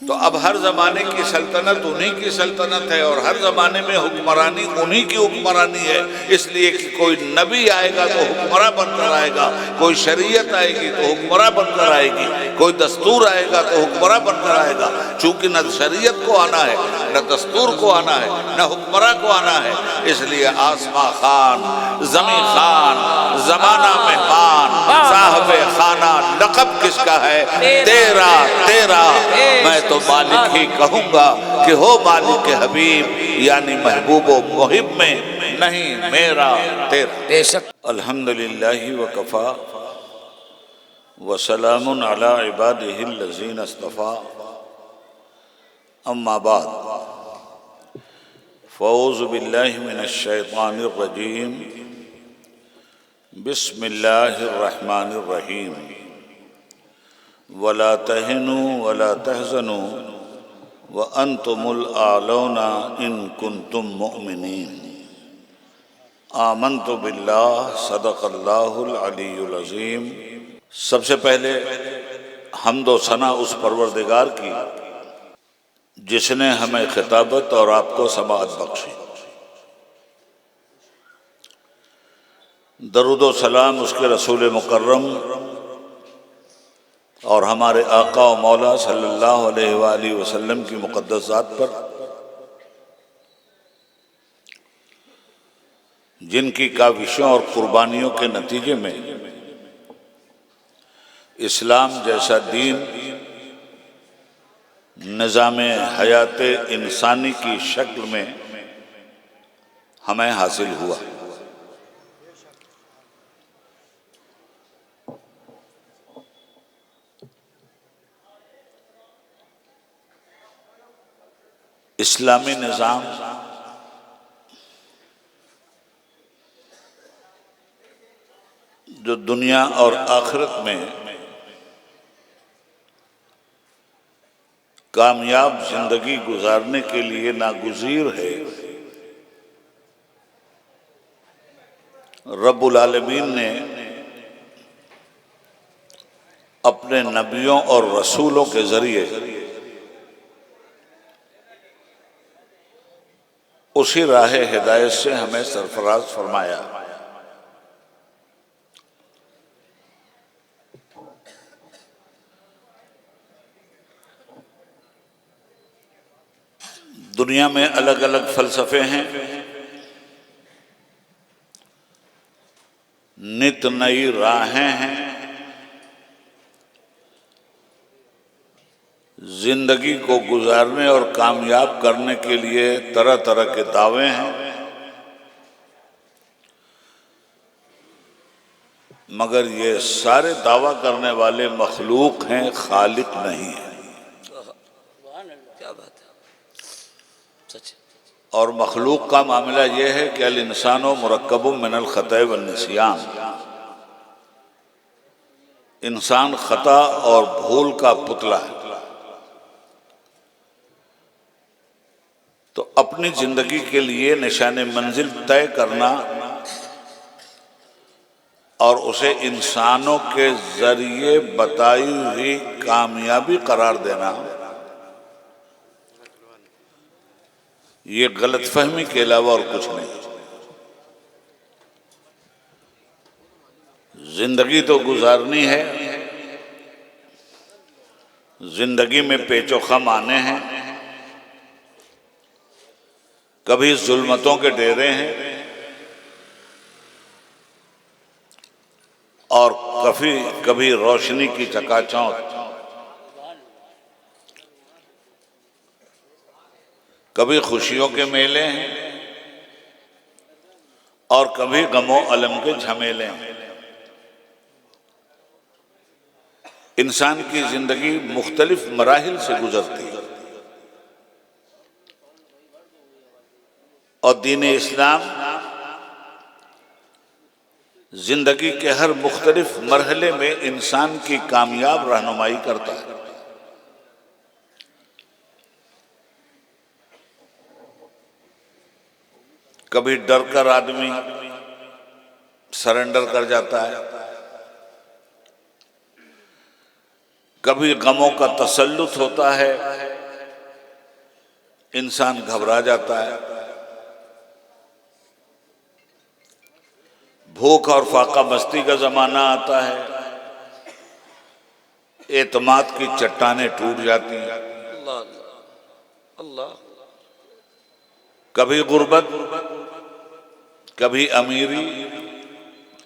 तो अब हर ज़माने की सल्तनत उन्हीं की सल्तनत है और हर ज़माने में हुक्मरानी उन्हीं की हुक्मरानी है। इसलिए कि कोई नबी आएगा तो हुक्मरान बनकर आएगा, कोई शरीयत आएगी तो हुक्मरान बनकर आएगी, कोई दस्तूर आएगा तो हुक्मरान बनकर आएगा। चूंकि न शरीयत को आना है, न दस्तूर को आना है, न हुक्मरान को आना है, इसलिए आसमां खान, जमी खान, जमाना मेहमान, साहब खाना लक़ब किसका है? तेरा तेरा। मैं तो मालिक ही कहूंगा कि हो मालिक हबीब, यानी महबूब व मुहिब में, नहीं मेरा तेरा। बेशक। अल्हम्दुलिल्लाहि व कफ़ा व सलामुन अला इबादिहिल लज़ीना इस्तफ़ा, अम्मा बाद, फ़ऊज़ु बिल्लाहि मिनश शैतानिर रजीम, बिस्मिल्लाहिर रहमानिर रहीम। वला तहिनु वला तहज़नु व अंतुमुल आलौना इन कुंतुम मुमिनीन। आमन्तु बिल्लाह सदक़ल्लाहुल अलीयुल अज़ीम। सबसे पहले हम्द व सना उस परवरदिगार की जिसने हमें खिताबत और आपको समाअत बख्शी। दरूद व सलाम उसके रसूल मुकर्रम और हमारे आका व मौला सल्लल्लाहु अलैहि वसल्लम की मुक़द्दस ज़ात पर, जिनकी काविशों और कुर्बानियों के नतीजे में इस्लाम जैसा दीन निज़ामे हयात इंसानी की शक्ल में हमें हासिल हुआ। इस्लामी निज़ाम जो दुनिया और आखिरत में कामयाब जिंदगी गुजारने के लिए नागुज़ीर है, रब्बुल आलमीन ने अपने नबियों और रसूलों के जरिए उसी राह हिदायत से हमें सरफराज फरमाया। दुनिया में अलग अलग फलसफे हैं, नित नई राहें हैं, जिंदगी को गुजारने और कामयाब करने के लिए तरह तरह के दावे हैं, मगर ये सारे दावा करने वाले मखलूक हैं, खालिक नहीं है। क्या बात है, सच। और मखलूक का मामला यह है कि अल इंसानो मुरक्कबुम मिनल खता व निस्यान, इंसान खता और भूल का पुतला है। तो अपनी जिंदगी के लिए निशाने मंजिल तय करना और उसे इंसानों के जरिए बताई हुई कामयाबी करार देना, ये गलतफहमी के अलावा और कुछ नहीं। जिंदगी तो गुजारनी है, जिंदगी में पेचोखम आने हैं, कभी जुल्मतों के डेरे हैं और कभी रोशनी की चकाचौंध, कभी खुशियों के मेले हैं और कभी गमो अलम के झमेले हैं। इंसान की जिंदगी मुख्तलिफ मराहिल से गुजरती है और दीन इस्लाम जिंदगी के हर मुख्तलिफ मरहले में इंसान की कामयाब रहनुमाई करता है। कभी डर कर आदमी सरेंडर कर जाता है, कभी गमों का तसल्लुत होता है, इंसान घबरा जाता है। भूख और फाका मस्ती का जमाना आता है, एतमाद की चट्टानें टूट जाती हैं। अल्लाह अल्लाह। कभी गुर्बत, कभी अमीरी,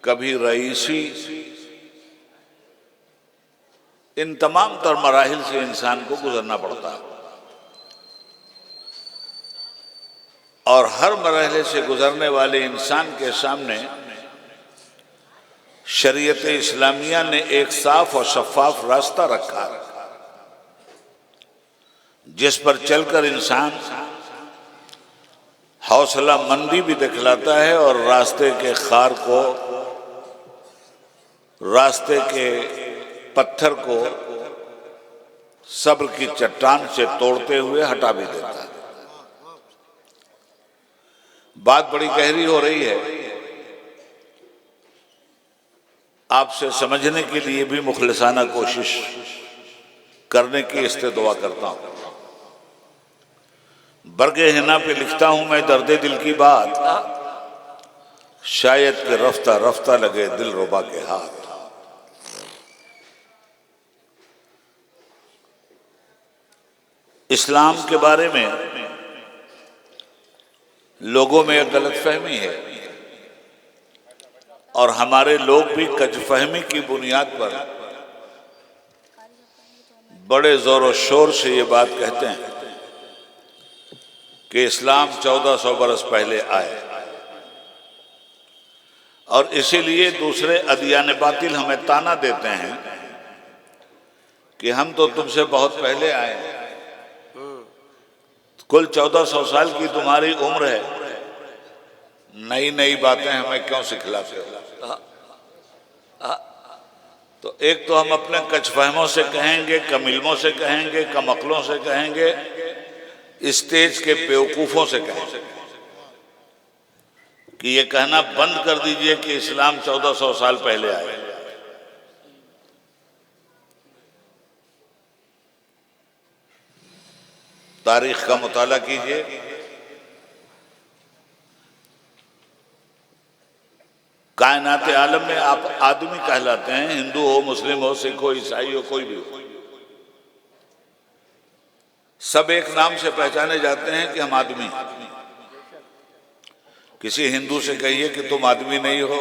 कभी रईसी, इन तमाम तर मराहिल से इंसान को गुजरना पड़ता है। और हर मरहले से गुजरने वाले इंसान के सामने शरीयत इस्लामिया ने एक साफ और शफाफ रास्ता रखा है, जिस पर चलकर इंसान हौसला मंदी भी दिखलाता है और रास्ते के खार को, रास्ते के पत्थर को सब्र की चट्टान से तोड़ते हुए हटा भी देता है। बात बड़ी गहरी हो रही है, आपसे समझने के लिए भी मुखलिसाना कोशिश करने की इस्तेदुआ करता हूं। बरगे हिना पे लिखता हूं मैं दर्दे दिल की बात, शायद कि रफ्ता रफ्ता लगे दिल रुबा के हाथ। इस्लाम के बारे में लोगों में एक गलतफहमी है और हमारे लोग भी कजफहमी की बुनियाद पर बड़े जोर और शोर से ये बात कहते हैं कि इस्लाम 1400 बरस पहले आए और इसीलिए दूसरे अदियान बातिल हमें ताना देते हैं कि हम तो तुमसे बहुत पहले आए हैं। कुल 1400 साल की तुम्हारी उम्र है, नई नई बातें हमें क्यों सिखलाते हो? तो एक तो हम अपने कचफहमों से कहेंगे, कम इल्मों से कहेंगे, कम अक्लों से कहेंगे, स्टेज के बेवकूफों से कहेंगे कि ये कहना बंद कर दीजिए कि इस्लाम 1400 साल पहले आए। तारीख का मुताला कीजिए, कायनात आलम में आप आदमी कहलाते हैं, हिंदू हो, मुस्लिम हो, सिख हो, ईसाई हो, कोई भी हो, सब एक नाम से पहचाने जाते हैं कि हम आदमी हैं। किसी हिंदू से कहिए कि तुम आदमी नहीं हो,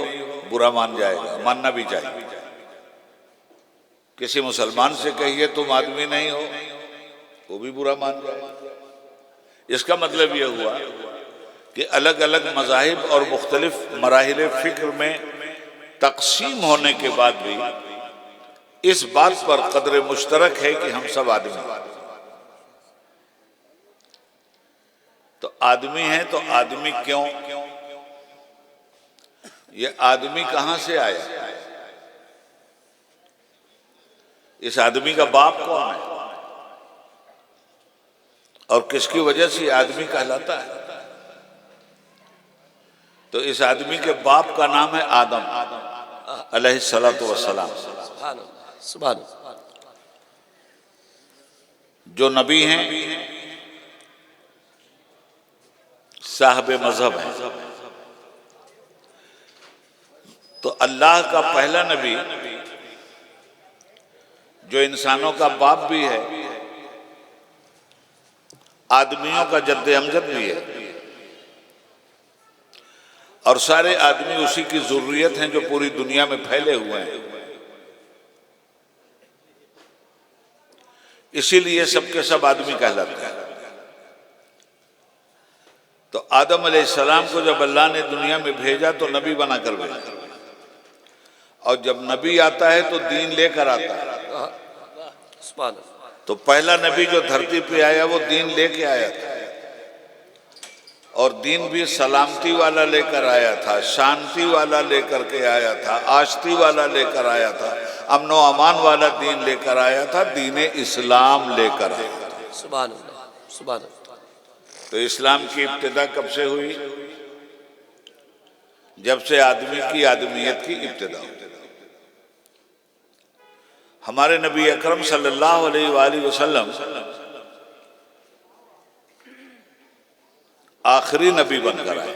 बुरा मान जाएगा, मानना भी चाहिए। किसी मुसलमान से कहिए तुम आदमी नहीं हो, वो भी बुरा मान जाएगा। इसका मतलब यह हुआ कि अलग अलग मज़ाहिब और मुख्तलिफ मराहिल फिक्र में तकसीम होने के बाद भी इस बात पर कदर मुश्तरक है कि हम सब आदमी हैं। तो आदमी हैं तो आदमी क्यों? ये आदमी कहां से आया? इस आदमी का बाप कौन है और किसकी वजह से आदमी कहलाता है? तो इस आदमी के बाप का नाम है आदम अलैहिस्सलातु वस्सलाम, सुभान अल्लाह, जो नबी हैं, साहब मजहब हैं। तो अल्लाह का पहला नबी जो इंसानों का बाप भी है, आदमियों का जद्दे अमजद भी है, और सारे आदमी उसी की जरूरियत हैं जो पूरी दुनिया में फैले हुए हैं। इसीलिए सबके सब आदमी कहलाते हैं। तो आदम अलैहिस्सलाम को जब अल्लाह ने दुनिया में भेजा तो नबी बनाकर भेजा, और जब नबी आता है तो दीन लेकर आता है। तो पहला नबी जो धरती पे आया वो दीन लेके आया था, और दीन भी सलामती वाला लेकर आया था, शांति वाला लेकर के आया था, आश्ती वाला लेकर आया था, अमन व अमान वाला दीन लेकर आया था, दीन इस्लाम लेकर आया था। सुभान अल्लाह, सुभान अल्लाह। तो इस्लाम की इब्तिदा कब से हुई? जब से आदमी की आदमियत की इब्तिदा हुई। हमारे नबी अकरम सल्लल्लाहु अलैहि वसल्लम आखिरी नबी बनकर आए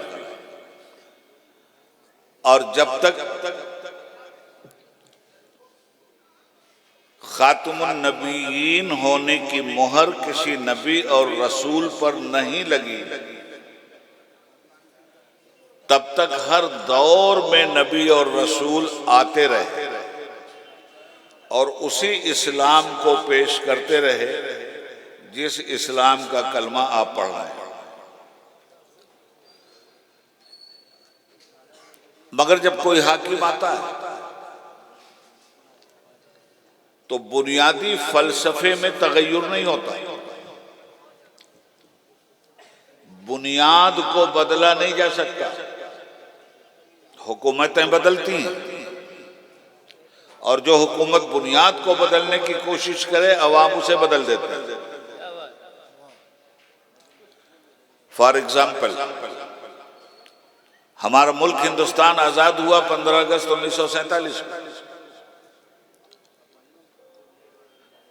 और जब तक खातमुन नबीयीन होने की मोहर किसी नबी और रसूल पर नहीं लगी, तब तक हर दौर में नबी और रसूल आते रहे और उसी इस्लाम को पेश करते रहे जिस इस्लाम का कलमा आप पढ़ रहे हैं। मगर जब कोई हाकिम आता है तो बुनियादी फलसफे में तगय्युर नहीं होता, बुनियाद को बदला नहीं जा सकता। हुकूमतें बदलती हैं और जो हुकूमत बुनियाद को बदलने की कोशिश करे अवाम उसे बदल देते हैं। फॉर एग्जाम्पल, हमारा मुल्क हिंदुस्तान आजाद हुआ 15 अगस्त 1947 को।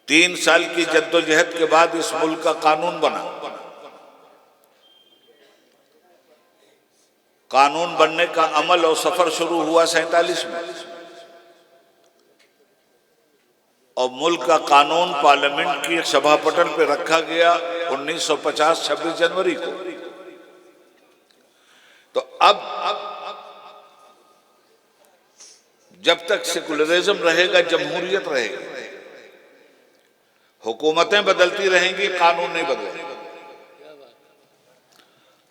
3 साल की जद्दोजहद के बाद इस मुल्क का कानून बना। कानून बनने का अमल और सफर शुरू हुआ 47 में और मुल्क का कानून पार्लियामेंट की सभापटल पे रखा गया 1950 26 जनवरी को। तो अब जब तक सेकुलरिज्म रहेगा, जमहूरियत रहेगी, हुकूमतें बदलती रहेंगी, कानून नहीं बदलेगा।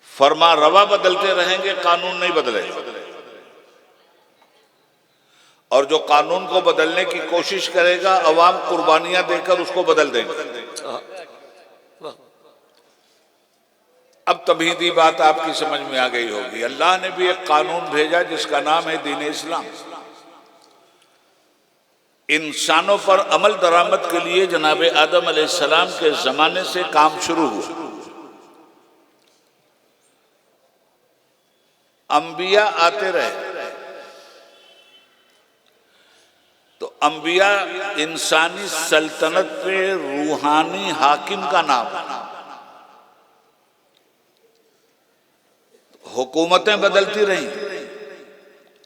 फरमा रवा बदलते रहेंगे, कानून नहीं बदलेगा। और जो कानून को बदलने की कोशिश करेगा, अवाम कुर्बानियां देकर उसको बदल देंगे। अब तबहीदी बात आपकी समझ में आ गई होगी। अल्लाह ने भी एक कानून भेजा जिसका नाम है दीन इस्लाम। इंसानों पर अमल दरामद के लिए जनाब आदम अलैहिस्सलाम के जमाने से काम शुरू हुआ। अंबिया आते रहे तो अंबिया इंसानी सल्तनत पे रूहानी हाकिम का नाम है। हुकूमतें बदलती रही,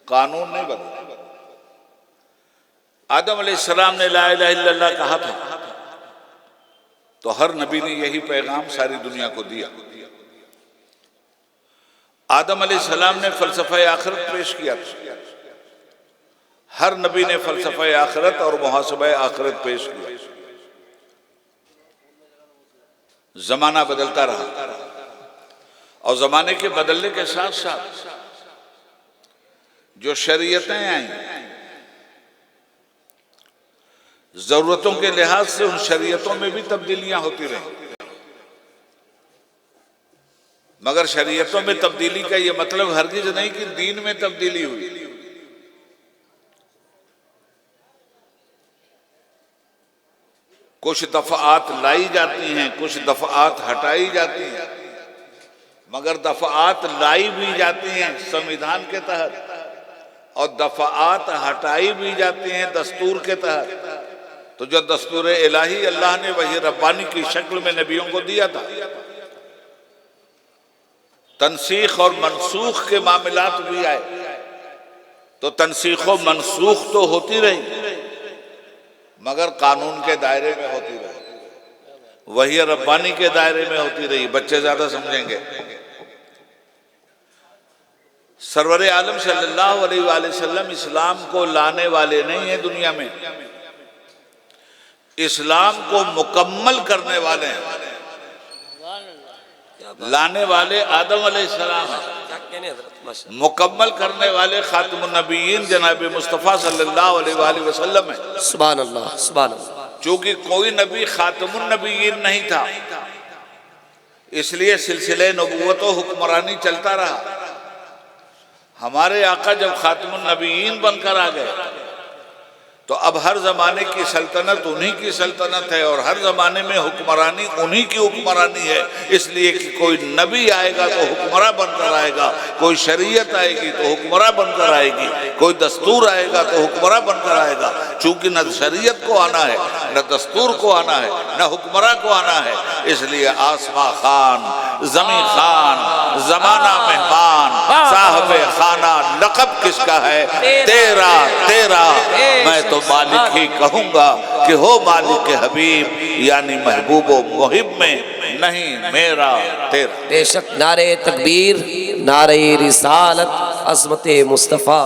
कानून नहीं बदला। आदम अलैहिस्सलाम ने ला इलाहा इल्लल्लाह कहा था तो हर नबी ने यही पैगाम सारी दुनिया को दिया। आदम अलैहिस्सलाम ने फलसफा आखिरत पेश किया था, हर नबी ने फलसफा आखिरत और मुहासबा आखिरत पेश किया। जमाना बदलता रहा और जमाने के बदलने के साथ साथ जो शरीयतें आई, जरूरतों के लिहाज से उन शरीयतों में भी तब्दीलियां होती रही। मगर शरीयतों में तब्दीली का यह मतलब हरगिज नहीं कि दीन में तब्दीली हुई। कुछ दफात लाई जाती हैं, कुछ दफात हटाई जाती हैं, मगर दफात लाई भी जाती हैं संविधान के तहत और दफात हटाई भी जाती हैं दस्तूर के तहत। तो जो दस्तूर इलाही अल्लाह ने वही रब्बानी की शक्ल में नबियों को दिया था। तनसीख और मनसूख के मामलात भी आए तो तनसीख और मनसूख तो होती रही मगर कानून के दायरे में होती रही, वही रब्बानी के दायरे में होती रही। बच्चे ज्यादा समझेंगे। सरवरे आलम सल्लल्लाहु अलैहि वसल्लम इस्लाम को लाने वाले नहीं है दुनिया में, इस्लाम को मुकम्मल करने वाले हैं। लाने वाले आदम अलैहिस्सलाम है, मुकम्मल करने वाले खातमुन नबीयीन जनाब मुस्तफ़ा सल्लल्लाहु अलैहि वसल्लम है। सुभान अल्लाह, सुभान अल्लाह। चूंकि कोई नबी खातमुन नबीयीन नहीं था, इसलिए सिलसिले नबूवत व हुक्मरानी चलता रहा। हमारे आका जब खातमुन नबीयीन बनकर आ गए तो अब हर ज़माने की सल्तनत उन्हीं की सल्तनत है और हर ज़माने में हुक्मरानी उन्हीं की हुक्मरानी है। इसलिए कि कोई नबी आएगा तो हुक्मरान बनकर आएगा, कोई शरीयत आएगी तो हुक्मरान बनकर आएगी, कोई दस्तूर आएगा तो हुक्मरान बनकर आएगा। चूँकि न शरीयत को आना है, न दस्तूर को आना है, न हुक्मरान को आना है, इसलिए आसमां खान, जमी खान, जमाना मेहमान, साहब खाना लक़ब किसका है? तेरा तेरा। मैं तो मालिक ही कहूँगा कि हो मालिक के हबीब, यानी महबूब व मुहिब में नहीं मेरा तेरा। बेशक नारे तकबीर, नारे रिसालत, अज़मत मुस्तफ़ा।